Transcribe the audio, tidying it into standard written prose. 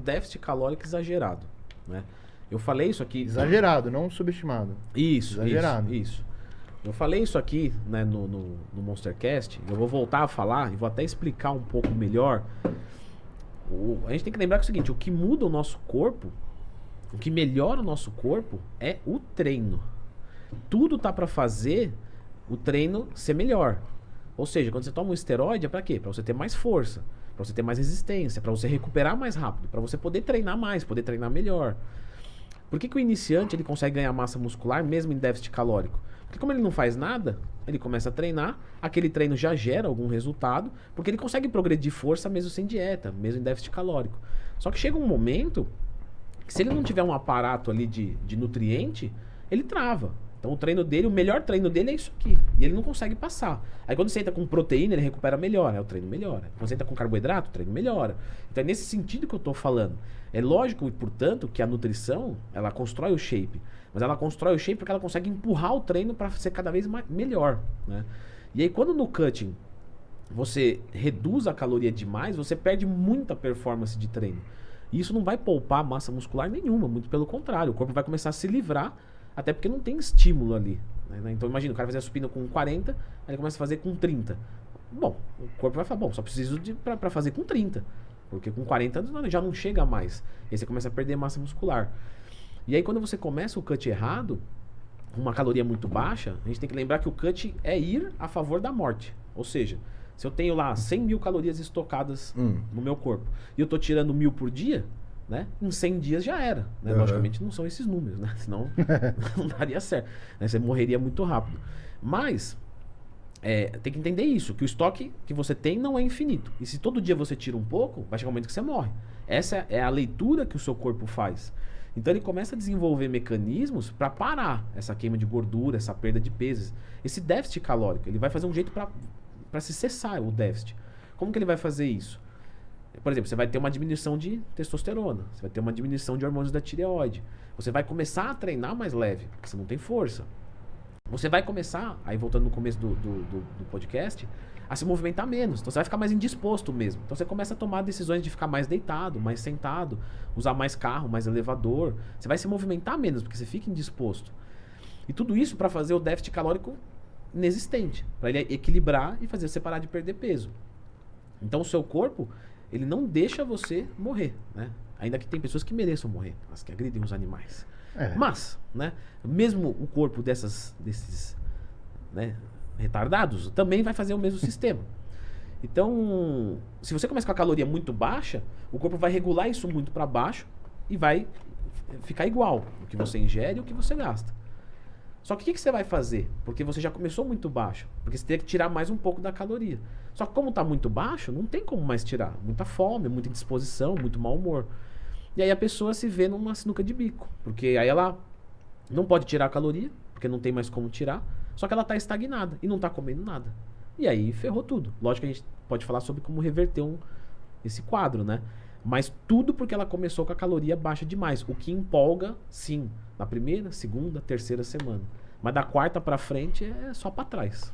déficit calórico exagerado, né? Eu falei isso aqui... Exagerado, não subestimado. Isso, exagerado. isso. Eu falei isso aqui, né, no Monstercast. Eu vou voltar a falar e vou até explicar um pouco melhor. A gente tem que lembrar que é o seguinte, o que muda o nosso corpo, o que melhora o nosso corpo é o treino. Tudo tá para fazer o treino ser melhor. Ou seja, quando você toma um esteroide é para quê? Para você ter mais força, para você ter mais resistência, para você recuperar mais rápido, para você poder treinar mais, poder treinar melhor. Por que o iniciante ele consegue ganhar massa muscular mesmo em déficit calórico? Porque como ele não faz nada, ele começa a treinar, aquele treino já gera algum resultado, porque ele consegue progredir força mesmo sem dieta, mesmo em déficit calórico. Só que chega um momento que se ele não tiver um aparato ali de nutriente, ele trava. Então o treino dele, o melhor treino dele é isso aqui. E ele não consegue passar. Aí quando você entra com proteína, ele recupera melhor, o treino melhora. Quando você entra com carboidrato, o treino melhora. Então é nesse sentido que eu estou falando. É lógico, portanto, que a nutrição, ela constrói o shape. Mas ela constrói o shape porque ela consegue empurrar o treino para ser cada vez melhor, né? E aí quando no cutting você reduz a caloria demais, você perde muita performance de treino. E isso não vai poupar massa muscular nenhuma, muito pelo contrário. O corpo vai começar a se livrar, até porque não tem estímulo ali, né? Então imagina, o cara fazer a supino com 40, aí ele começa a fazer com 30. Bom, o corpo vai falar, bom, só preciso para fazer com 30. Porque com 40 já não chega mais. E aí você começa a perder massa muscular. E aí quando você começa o cut errado, uma caloria muito baixa, a gente tem que lembrar que o cut é ir a favor da morte. Ou seja, se eu tenho lá 100 mil calorias estocadas no meu corpo e eu tô tirando 1000 por dia, né? Em 100 dias já era, né? Logicamente não são esses números, né? Senão não daria certo, né? Você morreria muito rápido. Mas tem que entender isso, que o estoque que você tem não é infinito. E se todo dia você tira um pouco, vai chegar um momento que você morre. Essa é a leitura que o seu corpo faz. Então ele começa a desenvolver mecanismos para parar essa queima de gordura, essa perda de peso, esse déficit calórico. Ele vai fazer um jeito para se cessar o déficit. Como que ele vai fazer isso? Por exemplo, você vai ter uma diminuição de testosterona, você vai ter uma diminuição de hormônios da tireoide. Você vai começar a treinar mais leve, porque você não tem força. Você vai começar, aí voltando no começo do podcast, a se movimentar menos. Então você vai ficar mais indisposto mesmo. Então você começa a tomar decisões de ficar mais deitado, mais sentado, usar mais carro, mais elevador. Você vai se movimentar menos, porque você fica indisposto. E tudo isso para fazer o déficit calórico inexistente, para ele equilibrar e fazer você parar de perder peso. Então o seu corpo, ele não deixa você morrer, né? Ainda que tem pessoas que mereçam morrer, as que agridem os animais. Mas, né, mesmo o corpo desses, né, retardados também vai fazer o mesmo sistema. Então, se você começa com a caloria muito baixa, o corpo vai regular isso muito para baixo e vai ficar igual o que você ingere e o que você gasta. Só que o que você vai fazer? Porque você já começou muito baixo, porque você tem que tirar mais um pouco da caloria. Só que como está muito baixo, não tem como mais tirar. Muita fome, muita indisposição, muito mau humor. E aí a pessoa se vê numa sinuca de bico, porque aí ela não pode tirar a caloria, porque não tem mais como tirar, só que ela está estagnada e não está comendo nada. E aí ferrou tudo. Lógico que a gente pode falar sobre como reverter esse quadro, né? Mas tudo porque ela começou com a caloria baixa demais, o que empolga, sim, na primeira, segunda, terceira semana. Mas da quarta para frente é só para trás.